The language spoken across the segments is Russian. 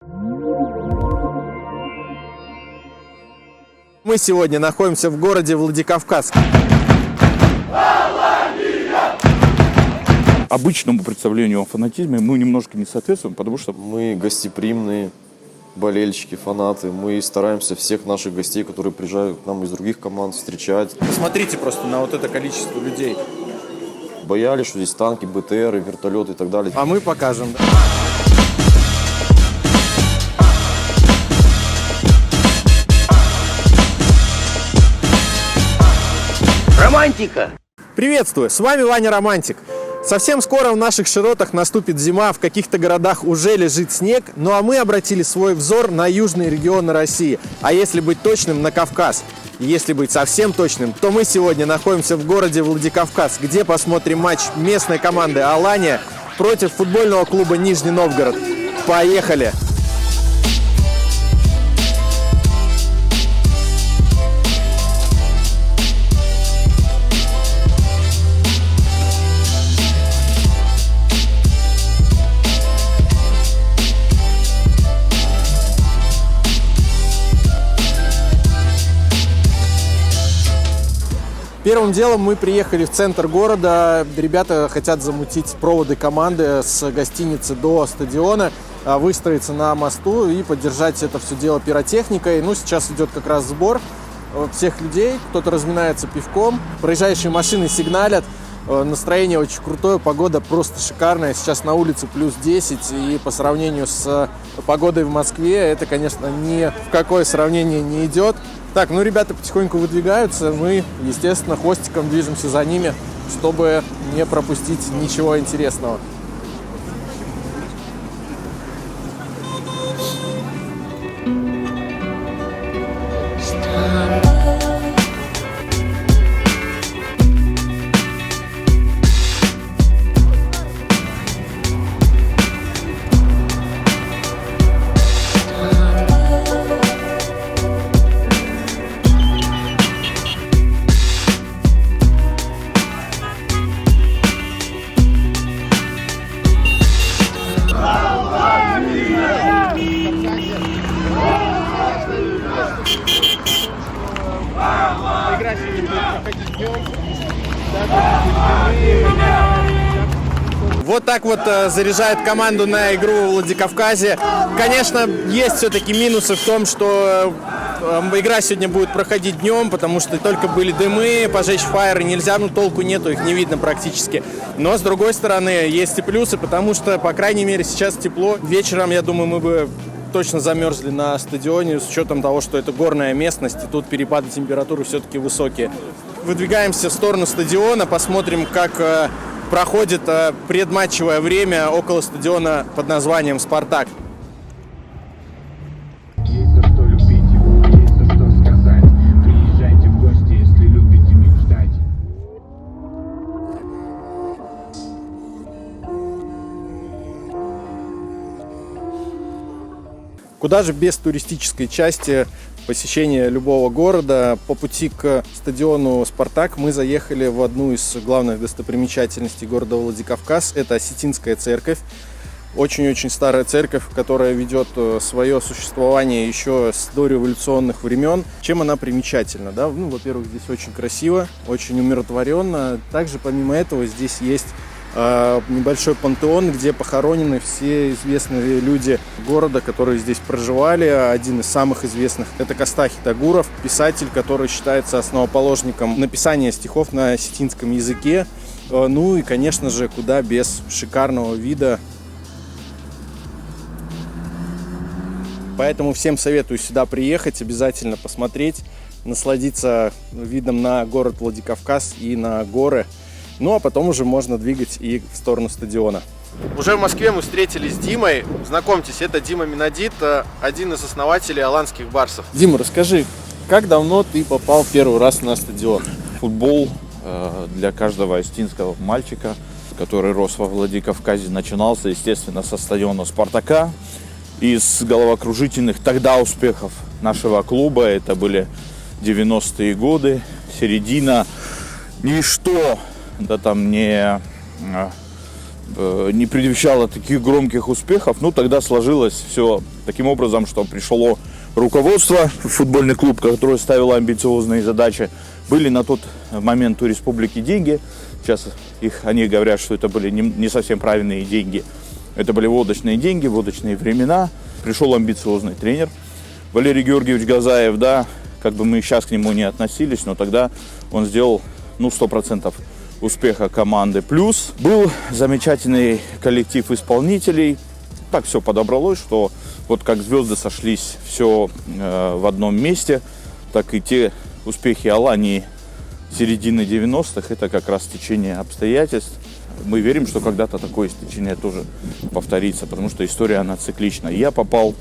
Мы сегодня находимся в городе Владикавказ. Обычному представлению о фанатизме мы немножко не соответствуем, потому что мы гостеприимные болельщики, фанаты. Мы стараемся всех наших гостей, которые приезжают к нам из других команд, встречать. Посмотрите просто на вот это количество людей. Боялись, что здесь танки, БТРы, вертолеты и так далее. А мы покажем. Романтика! Приветствую, с вами Ваня Романтик. Совсем скоро в наших широтах наступит зима, в каких-то городах уже лежит снег, ну а мы обратили свой взор на южные регионы России, а если быть точным, на Кавказ. Если быть совсем точным, то мы сегодня находимся в городе Владикавказ, где посмотрим матч местной команды «Алания» против футбольного клуба «Нижний Новгород». Поехали! Первым делом мы приехали в центр города. Ребята хотят замутить проводы команды с гостиницы до стадиона, выстроиться на мосту и поддержать это все дело пиротехникой. Ну, сейчас идет как раз сбор всех людей. Кто-то разминается пивком, проезжающие машины сигналят. Настроение очень крутое, погода просто шикарная. Сейчас на улице плюс 10, и по сравнению с погодой в Москве это, конечно, ни в какое сравнение не идет. Так, ну ребята потихоньку выдвигаются, мы, естественно, хвостиком движемся за ними, чтобы не пропустить ничего интересного. Вот так вот заряжает команду на игру в Владикавказе. Конечно, есть все-таки минусы в том, что игра сегодня будет проходить днем, потому что только были дымы, пожечь фаеры нельзя, ну толку нету, их не видно практически. Но с другой стороны, есть и плюсы, потому что, по крайней мере, сейчас тепло. Вечером, я думаю, мы бы точно замерзли на стадионе, с учетом того, что это горная местность, и тут перепады температуры все-таки высокие. Выдвигаемся в сторону стадиона, посмотрим, как проходит предматчевое время около стадиона под названием «Спартак». Есть за что любить его, есть за что сказать. Приезжайте в гости, если любите мечтать. Куда же без туристической части посещения любого города? По пути к стадиону «Спартак» мы заехали в одну из главных достопримечательностей города Владикавказ. Это Осетинская церковь. Очень-очень старая церковь, которая ведет свое существование еще с дореволюционных времен. Чем она примечательна? Да? Ну, во-первых, здесь очень красиво, очень умиротворенно. Также, помимо этого, здесь есть небольшой пантеон, где похоронены все известные люди города, которые здесь проживали. Один из самых известных — это Костахи Тагуров, писатель, который считается основоположником написания стихов на осетинском языке. Ну и, конечно же, куда без шикарного вида. Поэтому всем советую сюда приехать, обязательно посмотреть, насладиться видом на город Владикавказ и на горы. Ну, а потом уже можно двигать и в сторону стадиона. Уже в Москве мы встретились с Димой. Знакомьтесь, это Дима Минадит, один из основателей аланских барсов. Дима, расскажи, как давно ты попал первый раз на стадион? футбол для каждого осетинского мальчика, который рос во Владикавказе, начинался, естественно, со стадиона «Спартака». Из головокружительных тогда успехов нашего клуба, это были 90-е годы, середина, ничто да там не предвещало таких громких успехов. Ну, тогда сложилось все Таким образом, что пришло руководство в футбольный клуб, которое ставило амбициозные задачи. Были на тот момент у республики деньги. Сейчас они говорят, что это были не совсем правильные деньги. Это были водочные деньги, водочные времена. Пришел амбициозный тренер Валерий Георгиевич Газаев, да, как бы мы сейчас к нему не относились, но тогда он сделал 100% успеха команды. Плюс был замечательный коллектив исполнителей. Так все подобралось, что вот как звезды сошлись все в одном месте, так и те успехи Алании середины 90-х, это как раз течение обстоятельств. Мы верим, что когда-то такое стечение тоже повторится, потому что история, она циклична. Я попал,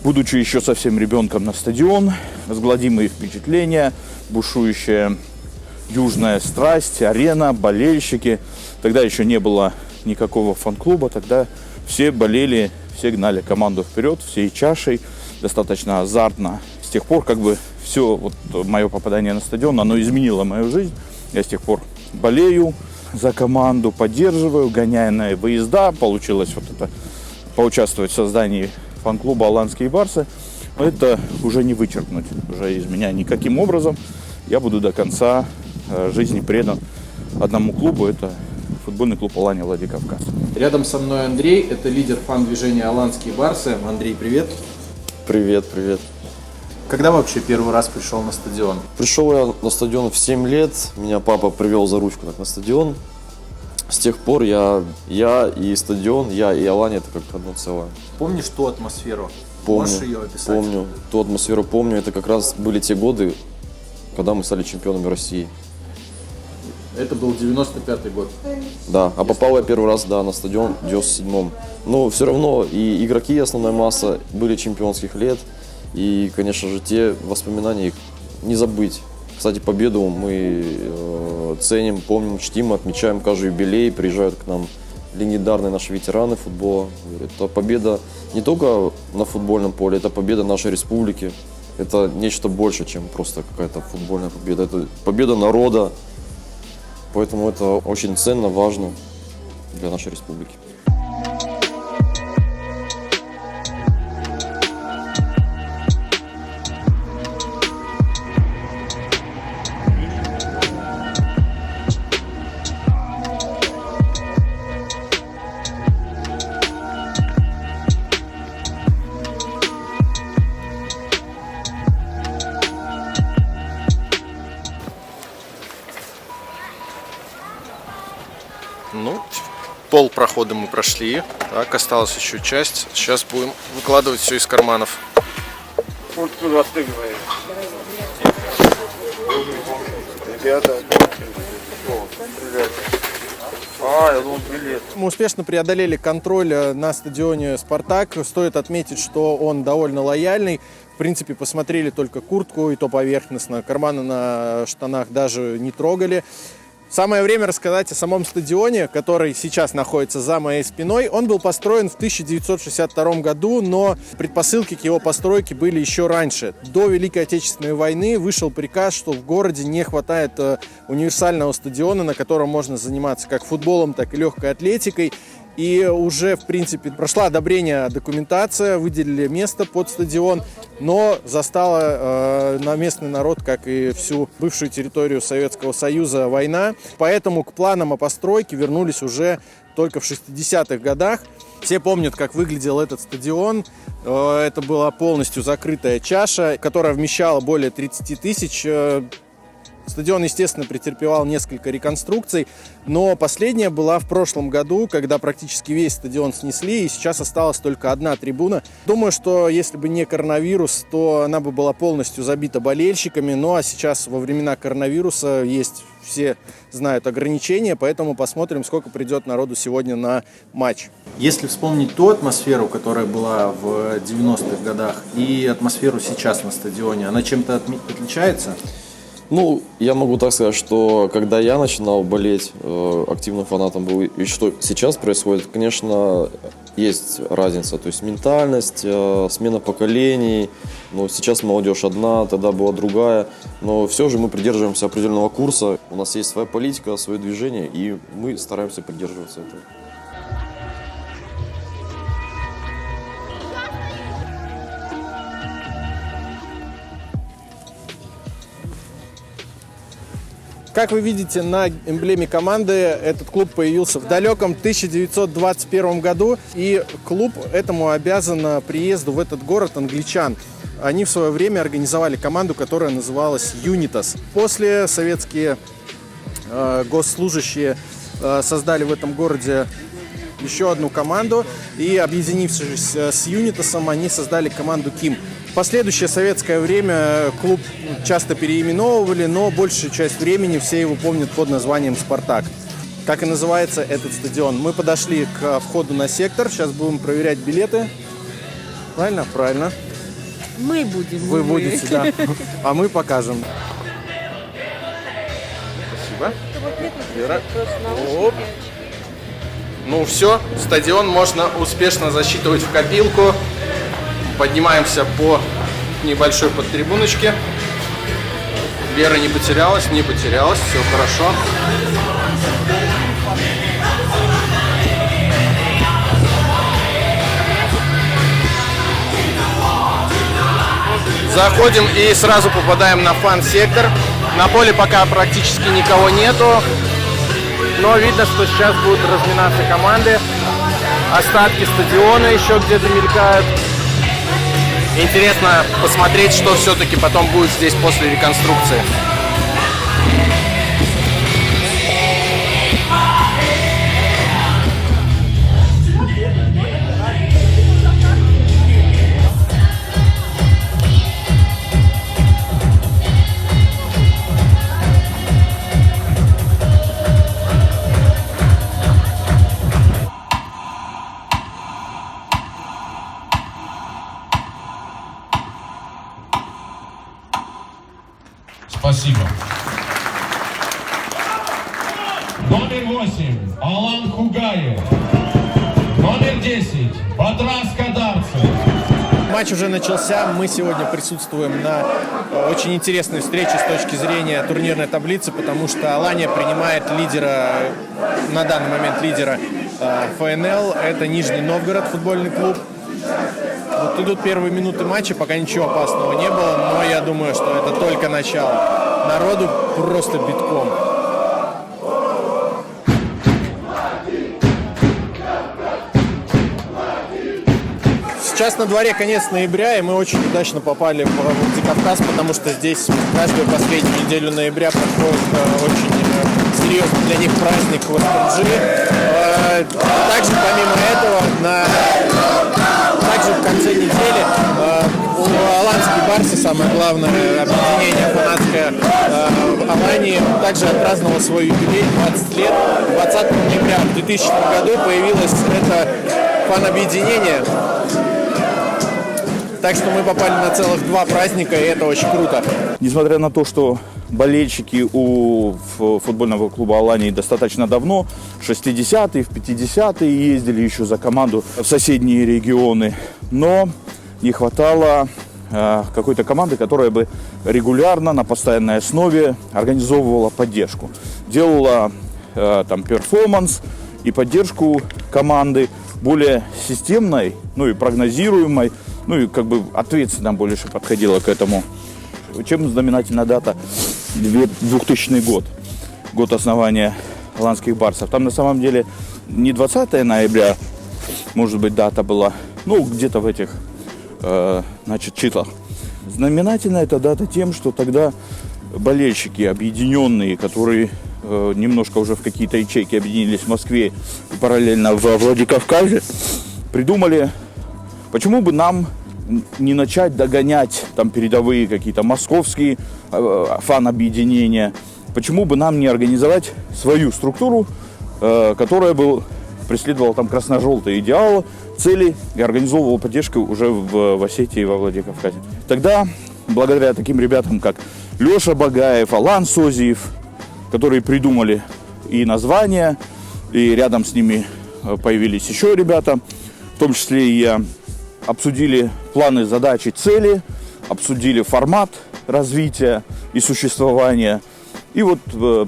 будучи еще совсем ребенком, на стадион, разгладимые впечатления, бушующая южная страсть, арена, болельщики. Тогда еще не было никакого фан-клуба, тогда все болели, все гнали команду вперед, всей чашей, достаточно азартно. С тех пор как бы все вот мое попадание на стадион, оно изменило мою жизнь. Я с тех пор болею за команду, поддерживаю, гоняя на выезда. Получилось вот это поучаствовать в создании фан-клуба «Аланские барсы». Но это уже не вычеркнуть уже из меня никаким образом. Я буду до конца жизни предан одному клубу. Это футбольный клуб «Алания Владикавказ». Рядом со мной Андрей, это лидер фан-движения «Аланские барсы». Андрей, привет. Привет, привет. Когда вообще первый раз пришел на стадион? Пришел я на стадион в 7 лет, меня папа привел за ручку на стадион. С тех пор я и стадион, я и Алания — это как одно целое. Помнишь ту атмосферу? Помню, Можешь ее описать? помню, ту атмосферу помню. Это как раз были те годы, когда мы стали чемпионами России. Это был 95-й год. Да, а попал я первый раз, да, на стадион в 97-м. Но все равно и игроки, основная масса, были чемпионских лет. И, конечно же, те воспоминания, их не забыть. Кстати, победу мы ценим, помним, чтим, отмечаем каждый юбилей. Приезжают к нам легендарные наши ветераны футбола. Это победа не только на футбольном поле, это победа нашей республики. Это нечто больше, чем просто какая-то футбольная победа. Это победа народа. Поэтому это очень ценно, важно для нашей республики. Ну, пол прохода мы прошли, так, осталась еще часть. Сейчас будем выкладывать все из карманов. Мы успешно преодолели контроль на стадионе «Спартак». Стоит отметить, что он довольно лояльный. В принципе, посмотрели только куртку, и то поверхностно. Карманы на штанах даже не трогали. Самое время рассказать о самом стадионе, который сейчас находится за моей спиной. Он был построен в 1962 году, но предпосылки к его постройке были еще раньше. До Великой Отечественной войны вышел приказ, что в городе не хватает универсального стадиона, на котором можно заниматься как футболом, так и легкой атлетикой. И уже, в принципе, прошла одобрение документация, выделили место под стадион, но застала на местный народ, как и всю бывшую территорию Советского Союза, война. Поэтому к планам о постройке вернулись уже только в 60-х годах. Все помнят, как выглядел этот стадион. Это была полностью закрытая чаша, которая вмещала более 30 тысяч. Стадион, естественно, претерпевал несколько реконструкций, но последняя была в прошлом году, когда практически весь стадион снесли, и сейчас осталась только одна трибуна. Думаю, что если бы не коронавирус, то она бы была полностью забита болельщиками, ну а сейчас во времена коронавируса есть, все знают, ограничения, поэтому посмотрим, сколько придет народу сегодня на матч. Если вспомнить ту атмосферу, которая была в 90-х годах, и атмосферу сейчас на стадионе, она чем-то отличается? Ну, я могу так сказать, что когда я начинал болеть, активным фанатом был, и что сейчас происходит, конечно, есть разница. То есть ментальность, смена поколений. Но сейчас молодежь одна, тогда была другая. Но все же мы придерживаемся определенного курса. У нас есть своя политика, свое движение, и мы стараемся придерживаться этого. Как вы видите на эмблеме команды, этот клуб появился в далеком 1921 году, и клуб этому обязан приезду в этот город англичан. Они в свое время организовали команду, которая называлась «Юнитас». После советские госслужащие создали в этом городе еще одну команду, и, объединившись с «Юнитасом», они создали команду «Ким». В последующее советское время клуб часто переименовывали, но большую часть времени все его помнят под названием «Спартак». Как и называется этот стадион. Мы подошли к входу на сектор, сейчас будем проверять билеты. Правильно? Правильно. Мы будем. Вы будете, да. А мы покажем. Спасибо. Вера. Оп. Ну все, стадион можно успешно засчитывать в копилку. Поднимаемся по небольшой подтрибуночке. Вера не потерялась, все хорошо. Заходим и сразу попадаем на фан-сектор. На поле пока практически никого нету, но видно, что сейчас будут разминаться команды. Остатки стадиона еще где-то мелькают. Интересно посмотреть, что все-таки потом будет здесь после реконструкции. Спасибо. Номер 8 Алан Хугаев. Номер 10 Бадрас Кадарцев. Матч уже начался. Мы сегодня присутствуем на очень интересной встрече с точки зрения турнирной таблицы, потому что Алания принимает лидера, на данный момент лидера ФНЛ. Это Нижний Новгород, футбольный клуб. Вот идут первые минуты матча, пока ничего опасного не было, но я думаю, что это только начало. Народу просто битком. Сейчас на дворе конец ноября, и мы очень удачно попали в Владикавказ, потому что здесь каждую последнюю неделю ноября проходит очень серьезный для них праздник Востурджи. Также, помимо этого, также в конце недели у Аланской Барсы, самое главное объединение фанатское Алании, также отпраздновало свой юбилей 20 лет. 20 ноября в 2000 году появилось это фан-объединение. Так что мы попали на целых 2 праздника, и это очень круто. Несмотря на то, что болельщики у футбольного клуба Алании достаточно давно, 60-е, в 50-е ездили еще за команду в соседние регионы, но не хватало какой-то команды, которая бы регулярно, на постоянной основе организовывала поддержку. Делала там перформанс и поддержку команды более системной, ну и прогнозируемой, ну и как бы ответственно больше подходила к этому. Чем знаменательна дата 2000 год, год основания Аланских Барсов. Там на самом деле не 20 ноября, может быть, дата была, ну где-то в этих числах. Знаменательна эта дата тем, что тогда болельщики объединенные, которые немножко уже в какие-то ячейки объединились в Москве и параллельно во Владикавказе, придумали, почему бы нам не начать догонять там передовые какие-то московские фан-объединения, почему бы нам не организовать свою структуру, которая бы преследовала там красно-желтые идеалы, цели и организовывала поддержку уже в Осетии и во Владикавказе. Тогда, благодаря таким ребятам, как Леша Багаев, Алан Созиев, которые придумали и название, и рядом с ними появились еще ребята, в том числе и я, обсудили планы, задачи, цели, обсудили формат развития и существования. И вот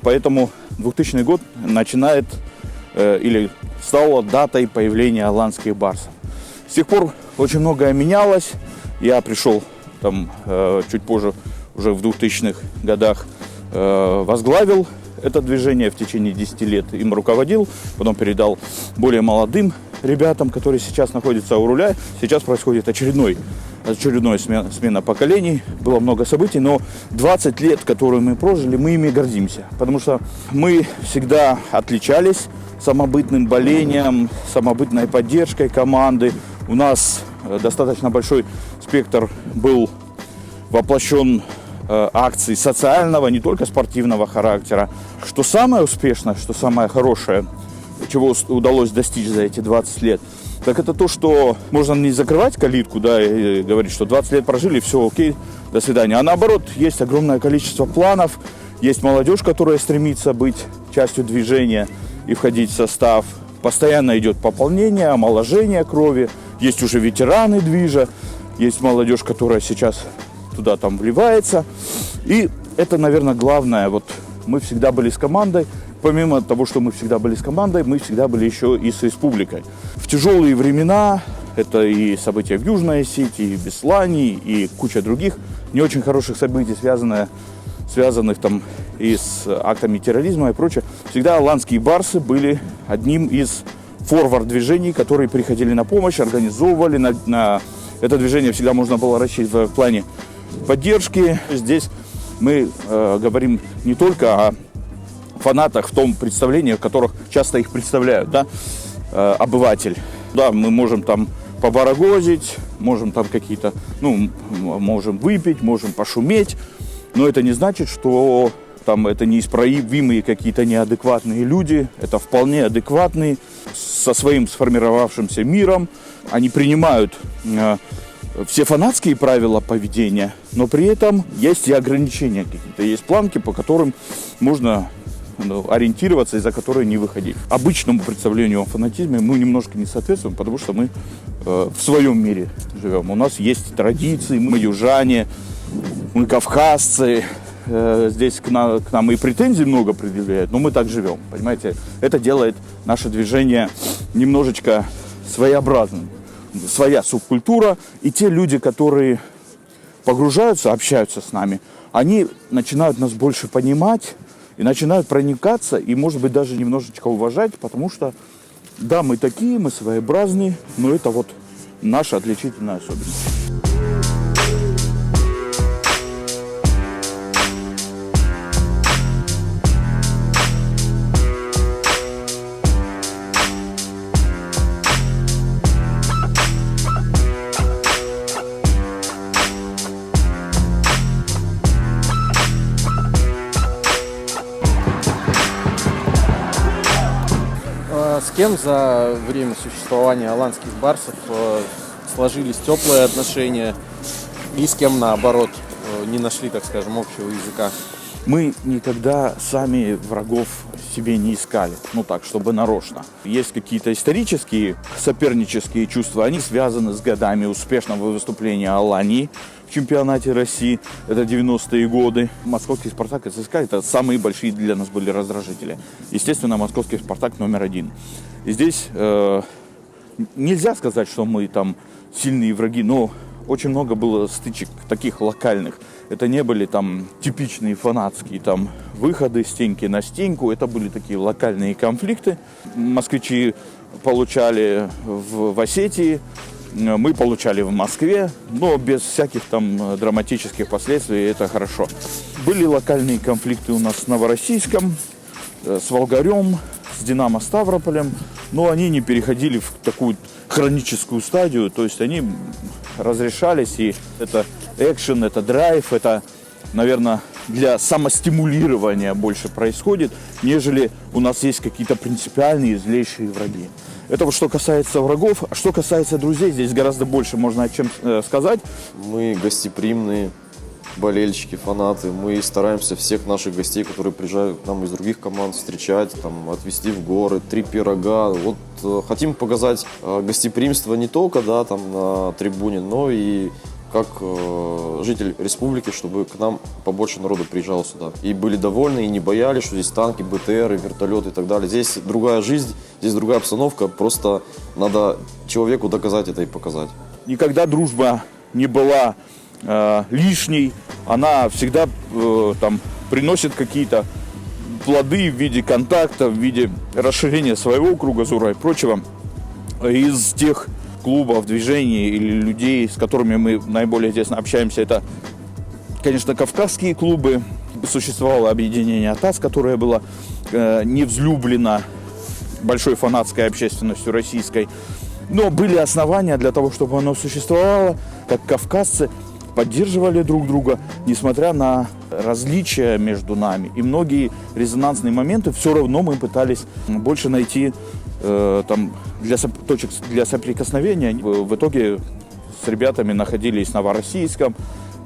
поэтому 2000 год начинает или стала датой появления Аланских Барсов. С тех пор очень многое менялось. Я пришел там чуть позже, уже в 2000-х годах, возглавил это движение в течение 10 лет, им руководил, потом передал более молодым ребятам, которые сейчас находятся у руля. Сейчас происходит очередная смена поколений, было много событий, но 20 лет, которые мы прожили, мы ими гордимся, потому что мы всегда отличались самобытным болением, самобытной поддержкой команды. У нас достаточно большой спектр был воплощен акций социального, не только спортивного характера. Что самое успешное, что самое хорошее, чего удалось достичь за эти 20 лет, так это то, что можно не закрывать калитку, да, и говорить, что 20 лет прожили, все окей, до свидания. А наоборот, есть огромное количество планов, есть молодежь, которая стремится быть частью движения и входить в состав. Постоянно идет пополнение, омоложение крови, есть уже ветераны движа, есть молодежь, которая сейчас туда там вливается. И это, наверное, главное. Вот мы всегда были с командой. Помимо того, что мы всегда были с командой, мы всегда были еще и с республикой. В тяжелые времена, это и события в Южной Осетии, и в Беслане, и куча других не очень хороших событий, связанных там и с актами терроризма и прочее, всегда аланские барсы были одним из форвард-движений, которые приходили на помощь, организовывали. На это движение всегда можно было рассчитывать в плане поддержки. Здесь мы говорим не только о фанатах в том представлении, в которых часто их представляют, да, обыватель. Да, мы можем там побарагозить, можем там какие-то, можем выпить, можем пошуметь, но это не значит, что там это неисправимые какие-то неадекватные люди. Это вполне адекватные, со своим сформировавшимся миром. Они принимают все фанатские правила поведения, но при этом есть и ограничения какие-то, есть планки, по которым можно ориентироваться и за которые не выходить. Обычному представлению о фанатизме мы немножко не соответствуем, потому что мы в своем мире живем. У нас есть традиции, мы южане, мы кавказцы. Здесь к нам и претензий много предъявляют, но мы так живем, понимаете? Это делает наше движение немножечко своеобразным. Своя субкультура, и те люди, которые погружаются, общаются с нами, они начинают нас больше понимать и начинают проникаться, и, может быть, даже немножечко уважать, потому что, да, мы такие, мы своеобразные, но это вот наша отличительная особенность. С кем за время существования аланских барсов сложились теплые отношения и с кем, наоборот, не нашли, так скажем, общего языка? Мы никогда сами врагов себе не искали, так, чтобы нарочно. Есть какие-то исторические сопернические чувства, они связаны с годами успешного выступления Алании в чемпионате России, это 90-е годы. Московский «Спартак» и ЦСКА – это самые большие для нас были раздражители. Естественно, московский «Спартак» номер один. И здесь нельзя сказать, что мы там сильные враги, но очень много было стычек таких локальных. Это не были там типичные фанатские там выходы стенки на стенку. Это были такие локальные конфликты. Москвичи получали в Осетии, мы получали в Москве, но без всяких там драматических последствий, это хорошо. Были локальные конфликты у нас с Новороссийском, с Волгарем, с Динамо Ставрополем, но они не переходили в такую хроническую стадию, то есть они разрешались, и это экшен, это драйв, это, наверное, для самостимулирования больше происходит, нежели у нас есть какие-то принципиальные злейшие враги. Это вот что касается врагов. А что касается друзей, здесь гораздо больше можно о чем сказать. Мы гостеприимные болельщики, фанаты. Мы стараемся всех наших гостей, которые приезжают к нам из других команд, встречать, там, отвезти в горы, 3 пирога. Вот хотим показать гостеприимство не только, да, там, на трибуне, но и как житель республики, чтобы к нам побольше народу приезжало сюда. И были довольны, и не боялись, что здесь танки, БТРы, вертолеты и так далее. Здесь другая жизнь, здесь другая обстановка. Просто надо человеку доказать это и показать. Никогда дружба не была лишней. Она всегда там приносит какие-то плоды в виде контакта, в виде расширения своего кругозора и прочего. Из тех клубов, движений или людей, с которыми мы наиболее тесно общаемся, это, конечно, кавказские клубы. Существовало объединение АТАС, которое было не взлюблено большой фанатской общественностью российской. Но были основания для того, чтобы оно существовало, как кавказцы поддерживали друг друга, несмотря на различия между нами. И многие резонансные моменты все равно мы пытались больше найти точек для соприкосновения. В итоге с ребятами находились в Новороссийском,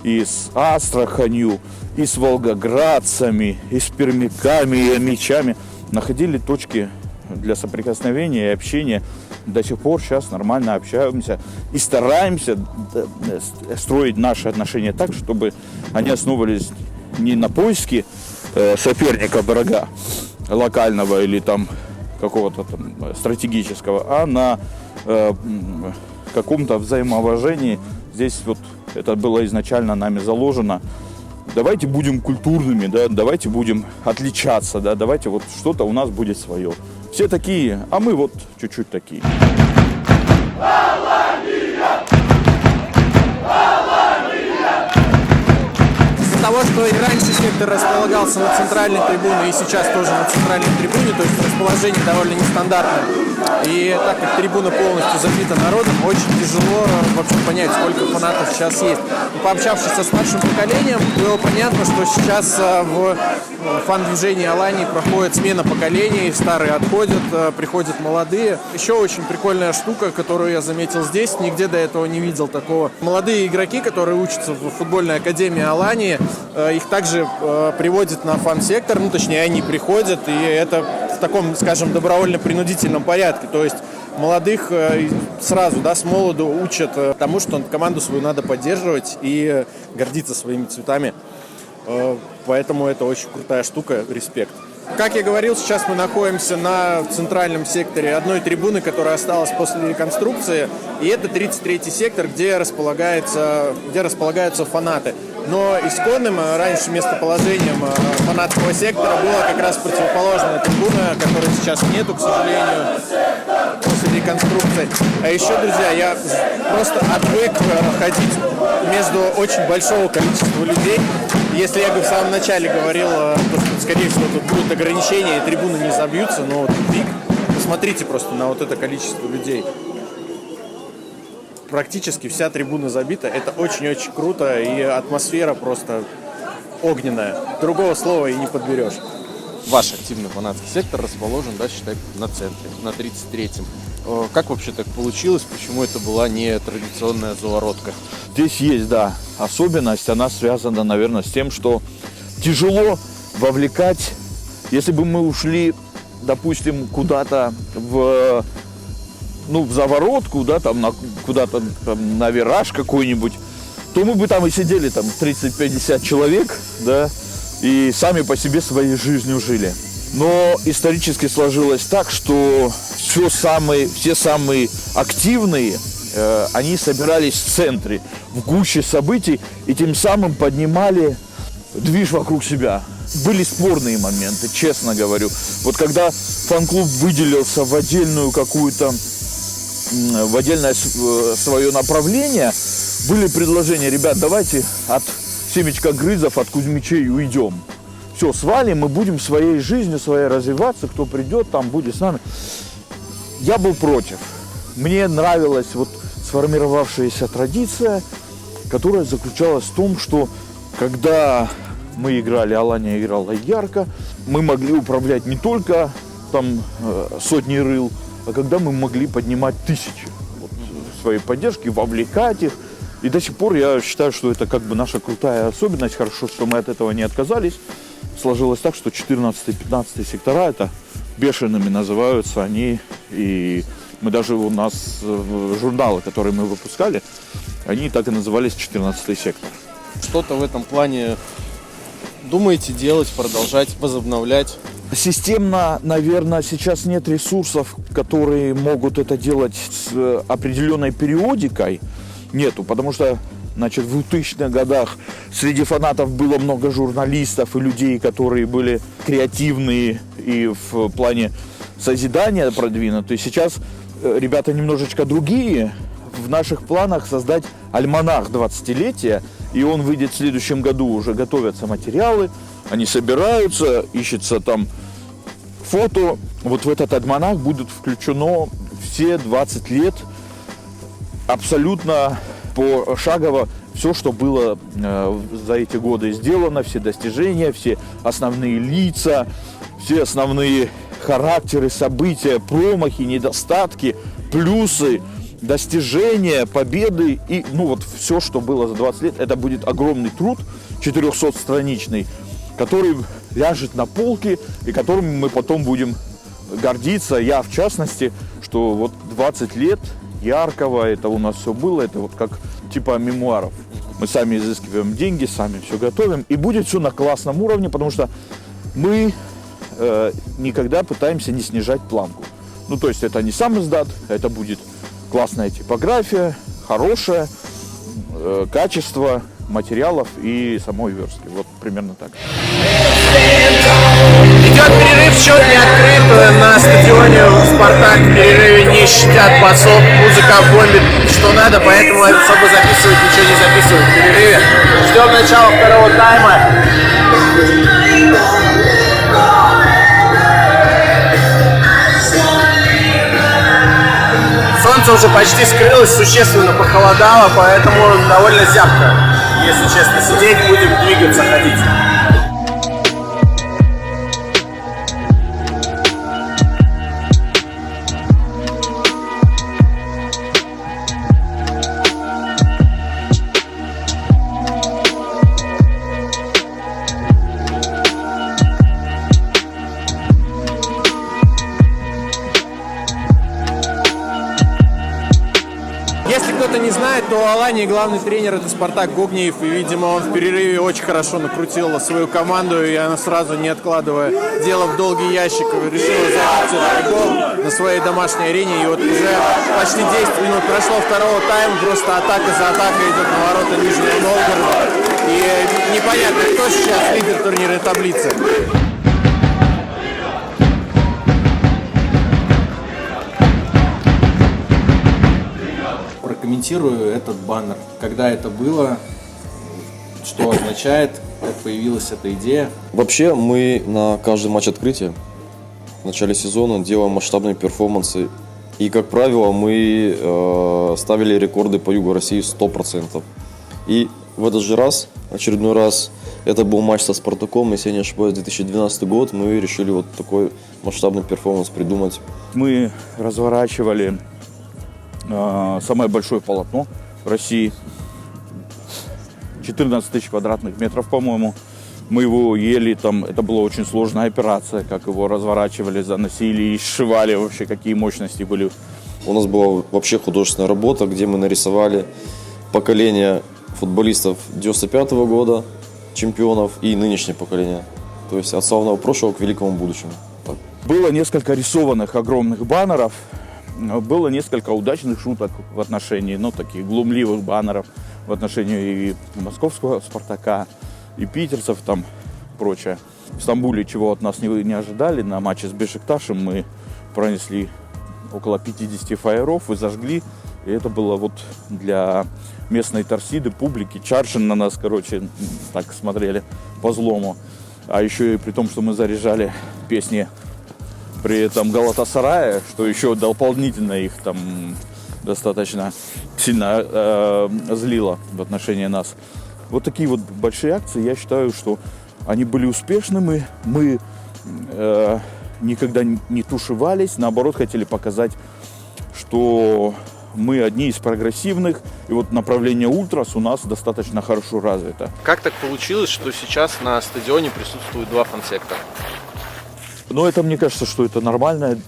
и с Астраханью, и с волгоградцами, и с пермяками, и мечами. Находили точки для соприкосновения и общения. До сих пор сейчас нормально общаемся и стараемся строить наши отношения так, чтобы они основывались не на поиске соперника, врага локального или там какого-то там стратегического, а на каком-то взаимоуважении. Здесь вот это было изначально нами заложено. Давайте будем культурными, да, давайте будем отличаться, да, давайте вот что-то у нас будет свое. Все такие, а мы вот чуть-чуть такие. Из-за того, что и раньше сектор располагался на центральной трибуне, и сейчас тоже на центральной трибуне, то есть расположение довольно нестандартное. И так как трибуна полностью забита народом, очень тяжело вообще понять, сколько фанатов сейчас есть. И пообщавшись со старшим поколением, было понятно, что сейчас в фан-движении Алании проходит смена поколений, старые отходят, приходят молодые. Еще очень прикольная штука, которую я заметил здесь, нигде до этого не видел такого. Молодые игроки, которые учатся в футбольной академии Алании, их также приводят на фан-сектор, ну точнее они приходят, и это в таком, скажем, добровольно-принудительном порядке. То есть молодых сразу, да, с молоду учат тому, что команду свою надо поддерживать и гордиться своими цветами. Поэтому это очень крутая штука, респект. Как я говорил, сейчас мы находимся на центральном секторе одной трибуны, которая осталась после реконструкции. И это 33-й сектор, где располагаются фанаты. Но исконным раньше местоположением фанатского сектора была как раз противоположная трибуна, которой сейчас нету, к сожалению, после реконструкции. А еще, друзья, я просто отвык ходить между очень большого количества людей. Если я в самом начале говорил, что, скорее всего, тут будут ограничения и трибуны не забьются, но вот пик, посмотрите просто на вот это количество людей. Практически вся трибуна забита. Это очень-очень круто, и атмосфера просто огненная. Другого слова и не подберешь. Ваш активный фанатский сектор расположен, да, считай, на центре, на 33-м. Как вообще так получилось? Почему это была не традиционная заворотка? Здесь есть, да, особенность. Она связана, наверное, с тем, что тяжело вовлекать. Если бы мы ушли, допустим, куда-то в заворотку, да, там куда-то там, на вираж какой-нибудь, то мы бы там и сидели, там, 30-50 человек, да, и сами по себе своей жизнью жили. Но исторически сложилось так, что все самые активные, они собирались в центре, в гуще событий, и тем самым поднимали движ вокруг себя. Были спорные моменты, честно говорю. Вот когда фан-клуб выделился в отдельную какую-то, в отдельное свое направление, были предложения: ребят, давайте от семечка грызов, от Кузьмичей уйдем. Все, свалим, мы будем своей жизнью, своей развиваться, кто придет, там будет с нами. Я был против. Мне нравилась вот сформировавшаяся традиция, которая заключалась в том, что когда мы играли, Алания играла ярко, мы могли управлять не только там сотни рыл, а когда мы могли поднимать тысячи вот, своей поддержки, вовлекать их. И до сих пор я считаю, что это как бы наша крутая особенность. Хорошо, что мы от этого не отказались. Сложилось так, что 14-15 сектора, это бешеными называются они. И мы даже у нас журналы, которые мы выпускали, они так и назывались 14-й сектор. Что-то в этом плане думаете делать, продолжать, возобновлять? Системно, наверное, сейчас нет ресурсов, которые могут это делать с определенной периодикой. Нету, потому что Значит, в 2000-х годах среди фанатов было много журналистов и людей, которые были креативные и в плане созидания продвинутые. Сейчас ребята немножечко другие. В наших планах создать альманах 20-летия, и он выйдет в следующем году. Уже готовятся материалы, они собираются, ищется там фото. Вот в этот альманах будут включено все 20 лет абсолютно пошагово все, что было за эти годы сделано, все достижения, все основные лица, все основные характеры, события, промахи, недостатки, плюсы, достижения, победы и вот все, что было за 20 лет. Это будет огромный труд, 400-страничный, который ляжет на полке и которым мы потом будем гордиться, я в частности, что вот 20 лет яркого, это у нас все было, это вот как типа мемуаров. Мы сами изыскиваем деньги, сами все готовим, и будет все на классном уровне, потому что мы никогда пытаемся не снижать планку. Ну, то есть это не сам издат, это будет классная типография, хорошее качество материалов и самой верстки. Вот примерно так. Идет перерыв, счет не открыт. На стадионе «Спартак» в перерыве не щадят басов, музыка бомбит что надо, поэтому особо записывать ничего не записывают в перерыве. Ждем начала второго тайма. Солнце уже почти скрылось, существенно похолодало, поэтому довольно зябко. Если честно, сидеть, будем двигаться, ходить. Если кто-то не знает, то у Алании главный тренер — это Спартак Гогниев, и, видимо, он в перерыве очень хорошо накрутил свою команду, и она сразу, не откладывая дело в долгий ящик, решила забить этот гол на своей домашней арене, и вот уже почти 10 минут прошло второго тайма, просто атака за атакой идет на ворота Нижнего Новгорода, и непонятно, кто сейчас лидер турнирной таблицы. Прокомментирую этот баннер. Когда это было, что означает, как появилась эта идея? Вообще мы на каждый матч открытия в начале сезона делаем масштабные перформансы. И, как правило, мы ставили рекорды по югу России 100%. И в этот же раз, очередной раз, это был матч со Спартаком, если я не ошибаюсь, 2012 год, мы решили вот такой масштабный перформанс придумать. Мы разворачивали самое большое полотно в России, 14 тысяч квадратных метров, по-моему. Мы его ели, там, это была очень сложная операция, как его разворачивали, заносили и сшивали, вообще какие мощности были. У нас была вообще художественная работа, где мы нарисовали поколение футболистов 95-го года, чемпионов, и нынешнее поколение. То есть от славного прошлого к великому будущему. Так. Было несколько рисованных огромных баннеров, было несколько удачных шуток в отношении, таких глумливых баннеров в отношении и московского «Спартака», и питерцев, там, прочее. В Стамбуле, чего от нас не ожидали, на матче с Бешикташем мы пронесли около 50 фаеров и зажгли. И это было вот для местной торсиды, публики. Чаршин на нас, так смотрели по-злому. А еще и при том, что мы заряжали песни при этом Галатасарая, что еще дополнительно их там достаточно сильно злило в отношении нас. Вот такие вот большие акции, я считаю, что они были успешными. Мы никогда не тушевались, наоборот, хотели показать, что мы одни из прогрессивных, и вот направление ультрас у нас достаточно хорошо развито. Как так получилось, что сейчас на стадионе присутствуют два фан-сектора? Это, мне кажется, что это нормально.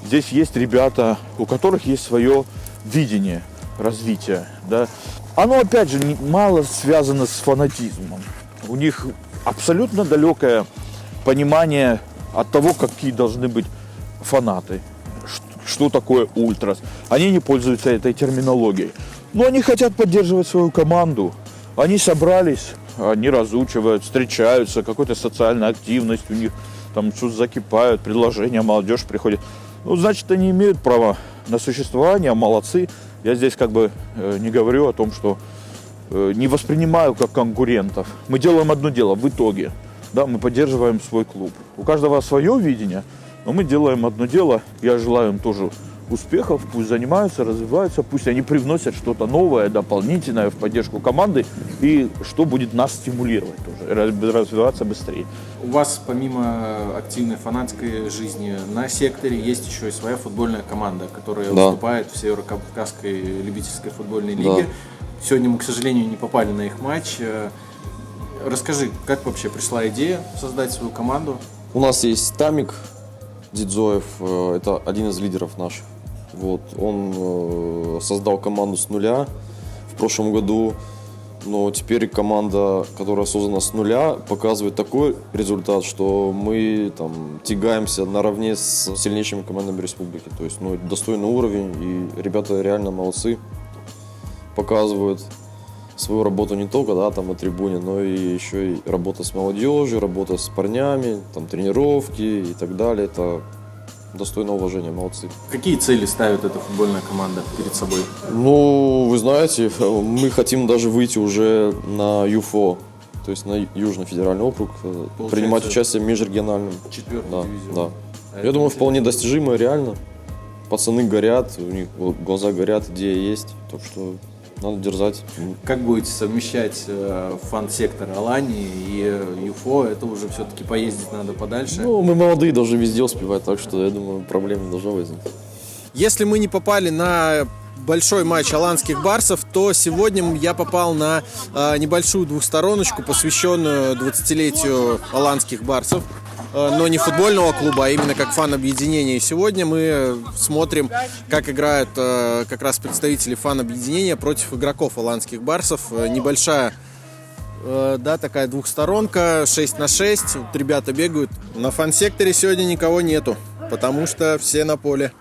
Здесь есть ребята, у которых есть свое видение развития. Да? Оно, опять же, мало связано с фанатизмом. У них абсолютно далекое понимание от того, какие должны быть фанаты. Что такое ультрас. Они не пользуются этой терминологией. Но они хотят поддерживать свою команду. Они собрались, они разучивают, встречаются, какая-то социальная активность у них, там что-то закипают, предложения, молодежь приходит. Ну, значит, они имеют право на существование, молодцы. Я здесь как бы не говорю о том, что не воспринимаю как конкурентов. Мы делаем одно дело в итоге. Да, мы поддерживаем свой клуб. У каждого свое видение, но мы делаем одно дело. Я желаю им тоже успехов, пусть занимаются, развиваются, пусть они привносят что-то новое, дополнительное в поддержку команды, и что будет нас стимулировать тоже, развиваться быстрее. У вас помимо активной фанатской жизни на секторе есть еще и своя футбольная команда, которая выступает в Северо-Кавказской любительской футбольной лиге. Сегодня мы, к сожалению, не попали на их матч. Расскажи, как вообще пришла идея создать свою команду? У нас есть Тамик Дидзоев, это один из лидеров наших. Вот, он создал команду с нуля в прошлом году, но теперь команда, которая создана с нуля, показывает такой результат, что мы там тягаемся наравне с сильнейшими командами республики. То есть, достойный уровень, и ребята реально молодцы, показывают свою работу не только там на трибуне, но и еще и работа с молодежью, работа с парнями, там тренировки и так далее. Это достойно уважения, молодцы. Какие цели ставит эта футбольная команда перед собой? Вы знаете, мы хотим даже выйти уже на ЮФО, то есть на Южный федеральный округ, принимать участие в межрегиональном. 4-й дивизион. Да. Я думаю, вполне достижимо, реально. Пацаны горят, у них глаза горят, идея есть, так что надо дерзать. Как будете совмещать фан-сектор Алании и ЮФО? Это уже все-таки поездить надо подальше. Мы молодые, должны везде успевать, так что, я думаю, проблем не должно возникнуть. Если мы не попали на большой матч аланских барсов, то сегодня я попал на небольшую двухстороночку, посвященную 20-летию аланских барсов. Но не футбольного клуба, а именно как фан-объединения. И сегодня мы смотрим, как играют как раз представители фан-объединения против игроков аланских барсов. Небольшая, такая двухсторонка, 6-6. Вот ребята бегают. На фан-секторе сегодня никого нету, потому что все на поле.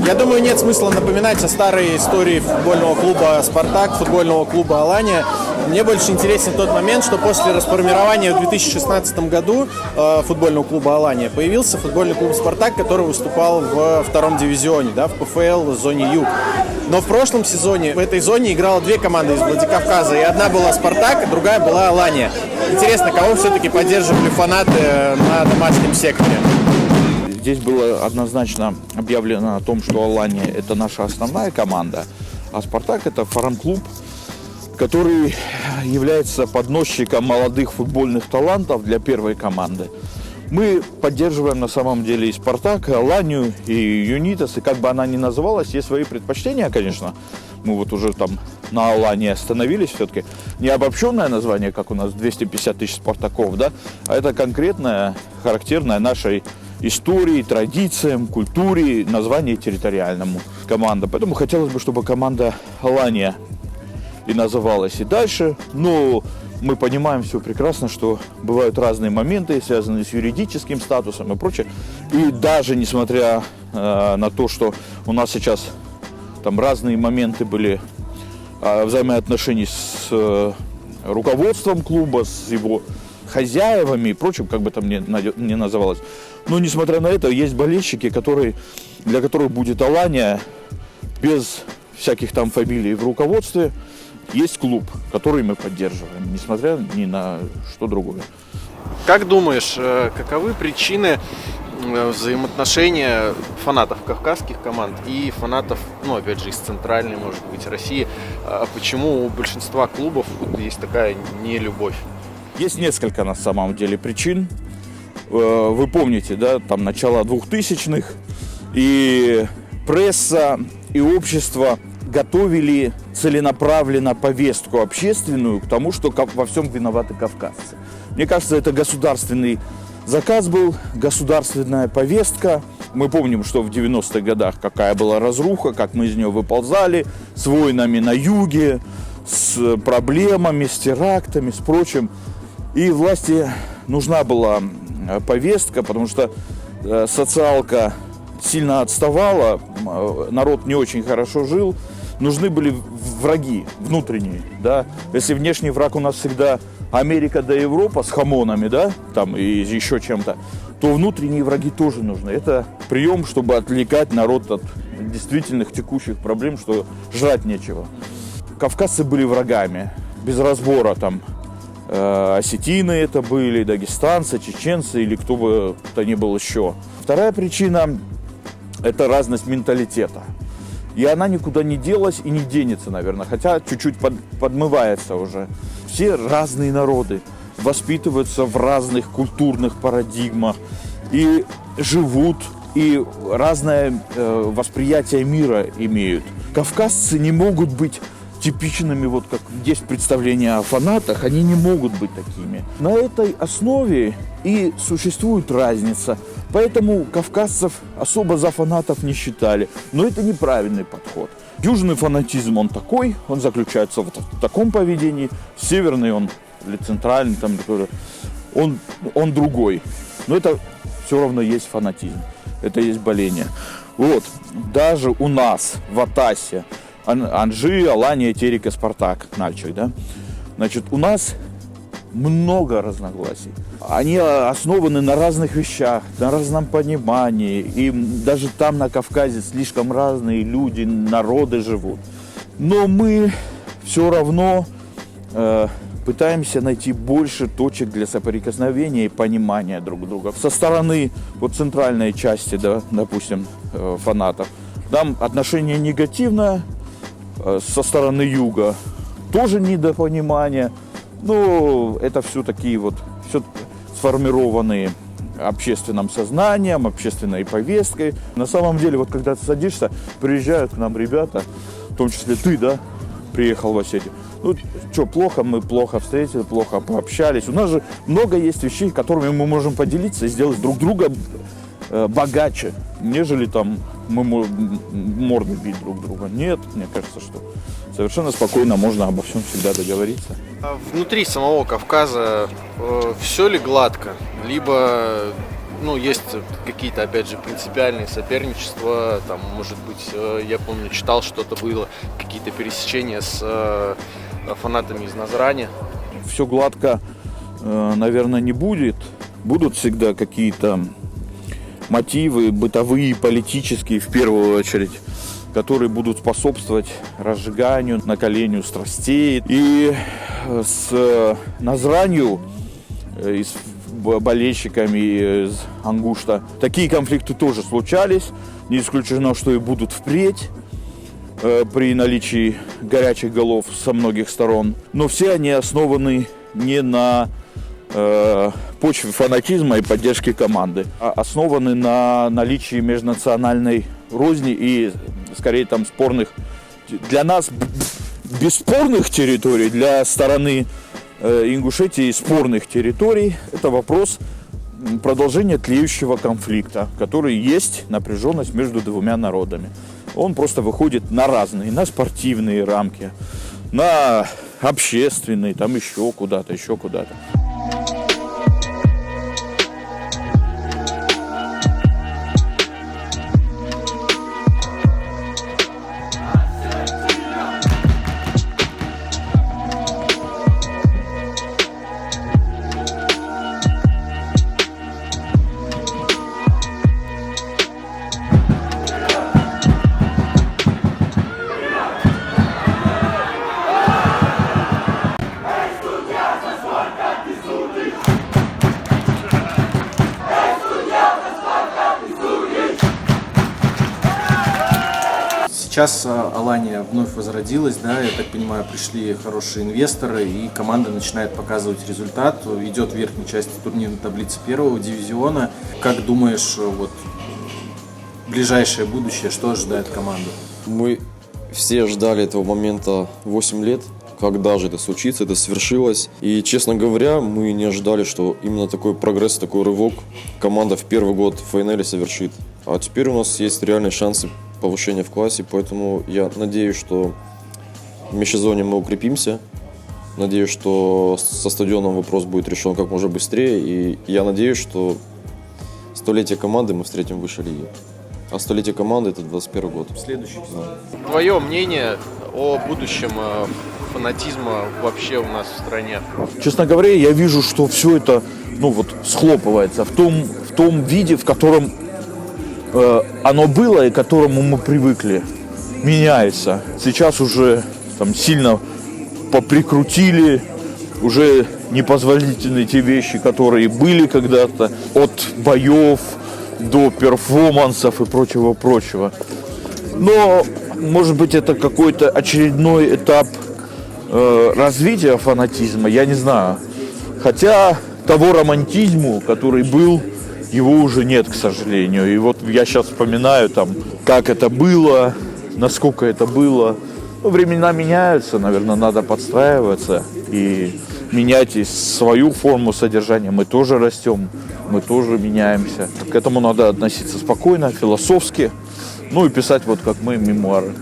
Я думаю, нет смысла напоминать о старой истории футбольного клуба «Спартак», футбольного клуба «Алания». Мне больше интересен тот момент, что после расформирования в 2016 году футбольного клуба «Алания» появился футбольный клуб «Спартак», который выступал в втором дивизионе, в ПФЛ в зоне Юг. Но в прошлом сезоне в этой зоне играло две команды из Владикавказа, и одна была «Спартак», а другая была «Алания». Интересно, кого все-таки поддерживали фанаты на домашнем секторе? Здесь было однозначно объявлено о том, что Алания – это наша основная команда, а «Спартак» – это фарм-клуб, который является подносчиком молодых футбольных талантов для первой команды. Мы поддерживаем на самом деле и «Спартак», и «Аланию», и «Юнитас», и как бы она ни называлась, есть свои предпочтения, конечно. Мы вот уже там на «Алании» остановились все-таки. Не обобщенное название, как у нас 250 тысяч «Спартаков», а это конкретное, характерное нашей истории, традициям, культуре, название территориальному команда. Поэтому хотелось бы, чтобы команда «Алания» и называлась и дальше. Но мы понимаем все прекрасно, что бывают разные моменты, связанные с юридическим статусом и прочее. И даже несмотря на то, что у нас сейчас там разные моменты были взаимоотношений с руководством клуба, с его хозяевами и прочим, как бы там ни называлось. Но несмотря на это, есть болельщики, для которых будет «Алания» без всяких там фамилий в руководстве. Есть клуб, который мы поддерживаем, несмотря ни на что другое. Как думаешь, каковы причины взаимоотношения фанатов кавказских команд и фанатов, ну, опять же, из центральной, может быть, России. Почему у большинства клубов есть такая нелюбовь? Есть несколько на самом деле причин. Вы помните, да, там начало 2000-х, и пресса, и общество готовили целенаправленно повестку общественную к тому, что во всем виноваты кавказцы. Мне кажется, это государственный заказ был, государственная повестка. Мы помним, что в 90-х годах какая была разруха, как мы из нее выползали, с войнами на юге, с проблемами, с терактами, с прочим. И власти нужна была повестка, потому что социалка сильно отставала, народ не очень хорошо жил, нужны были враги внутренние, да. Если внешний враг у нас всегда Америка да Европа с хамонами, да, там и еще чем-то, то внутренние враги тоже нужны. Это прием, чтобы отвлекать народ от действительных текущих проблем, что жрать нечего. Кавказцы были врагами, без разбора там. Осетины это были, дагестанцы, чеченцы или кто бы то ни был еще. Вторая причина – это разность менталитета. И она никуда не делась и не денется, наверное, хотя чуть-чуть подмывается уже. Все разные народы воспитываются в разных культурных парадигмах и живут, и разное восприятие мира имеют. Кавказцы не могут быть типичными, вот как есть представление о фанатах, они не могут быть такими. На этой основе и существует разница. Поэтому кавказцев особо за фанатов не считали. Но это неправильный подход. Южный фанатизм, он такой, он заключается в таком поведении. Северный он, или центральный, там, он другой. Но это все равно есть фанатизм. Это есть боление. Вот, даже у нас в Атасе Анжи, Алания, Терека, Спартак, Нальчик, да? Значит, у нас много разногласий. Они основаны на разных вещах, на разном понимании. И даже там, на Кавказе, слишком разные люди, народы живут. Но мы все равно пытаемся найти больше точек для соприкосновения и понимания друг друга. Со стороны вот центральной части, да, допустим, фанатов, там отношение негативное. Со стороны юга тоже недопонимание. Но это все такие вот, все сформированные общественным сознанием, общественной повесткой. На самом деле, вот когда ты садишься, приезжают к нам ребята, в том числе ты, да, приехал в Осетию. Ну, что, плохо, мы плохо встретили, плохо пообщались. У нас же много есть вещей, которыми мы можем поделиться и сделать друг друга богаче, нежели там мы морды бить друг друга. Нет, мне кажется, что совершенно спокойно можно обо всем всегда договориться. А внутри самого Кавказа все ли гладко? Либо, ну, есть какие-то, опять же, принципиальные соперничества, там, может быть, я помню, читал, что-то было, какие-то пересечения с фанатами из Назрани. Все гладко, наверное, не будет. Будут всегда какие-то мотивы бытовые, политические, в первую очередь, которые будут способствовать разжиганию, накалению страстей. И с Назранью, и с болельщиками из Ангушта такие конфликты тоже случались. Не исключено, что и будут впредь при наличии горячих голов со многих сторон. Но все они основаны не на почве фанатизма и поддержки команды, а основаны на наличии межнациональной розни и, скорее, там спорных, для нас бесспорных территорий, для стороны Ингушетии спорных территорий. Это вопрос продолжения тлеющего конфликта, который есть напряженность между двумя народами. Он просто выходит на разные, на спортивные рамки, на общественные, там еще куда-то, еще куда-то. Сейчас Алания вновь возродилась, да, я так понимаю, пришли хорошие инвесторы, и команда начинает показывать результат, идет в верхней части турнирной таблицы первого дивизиона. Как думаешь, вот ближайшее будущее, что ожидает команду? Мы все ждали этого момента 8 лет, когда же это случится, это свершилось. И, честно говоря, мы не ожидали, что именно такой прогресс, такой рывок команда в первый год в ФНЛ совершит. А теперь у нас есть реальные шансы повышения в классе, поэтому я надеюсь, что в межсезонье мы укрепимся. Надеюсь, что со стадионом вопрос будет решен как можно быстрее. И я надеюсь, что столетие команды мы встретим в высшей лиге. А столетие команды — это 21 год. Следующий. Твое мнение о будущем фанатизма вообще у нас в стране? Честно говоря, я вижу, что все это, схлопывается в том виде, в котором оно было и к которому мы привыкли. Меняется. Сейчас уже сильно поприкрутили, уже непозволительны те вещи, которые были когда-то, от боев до перформансов и прочего. Но, может быть, это какой-то очередной этап развития фанатизма, я не знаю. Хотя того романтизму, который был, его уже нет, к сожалению. И вот я сейчас вспоминаю, как это было, насколько это было. Времена меняются, наверное, надо подстраиваться и менять и свою форму содержания. Мы тоже растем, мы тоже меняемся. К этому надо относиться спокойно, философски. И писать как мы мемуары.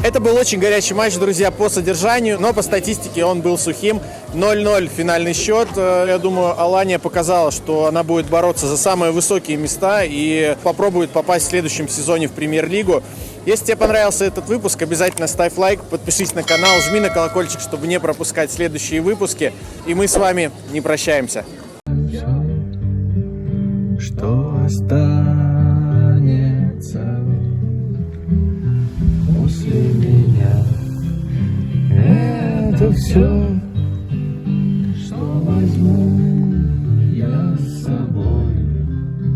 Это был очень горячий матч, друзья, по содержанию, но по статистике он был сухим. 0-0 финальный счет. Я думаю, Алания показала, что она будет бороться за самые высокие места и попробует попасть в следующем сезоне в Премьер-лигу. Если тебе понравился этот выпуск, обязательно ставь лайк, подпишись на канал, жми на колокольчик, чтобы не пропускать следующие выпуски. И мы с вами не прощаемся. Что останется после меня, это все.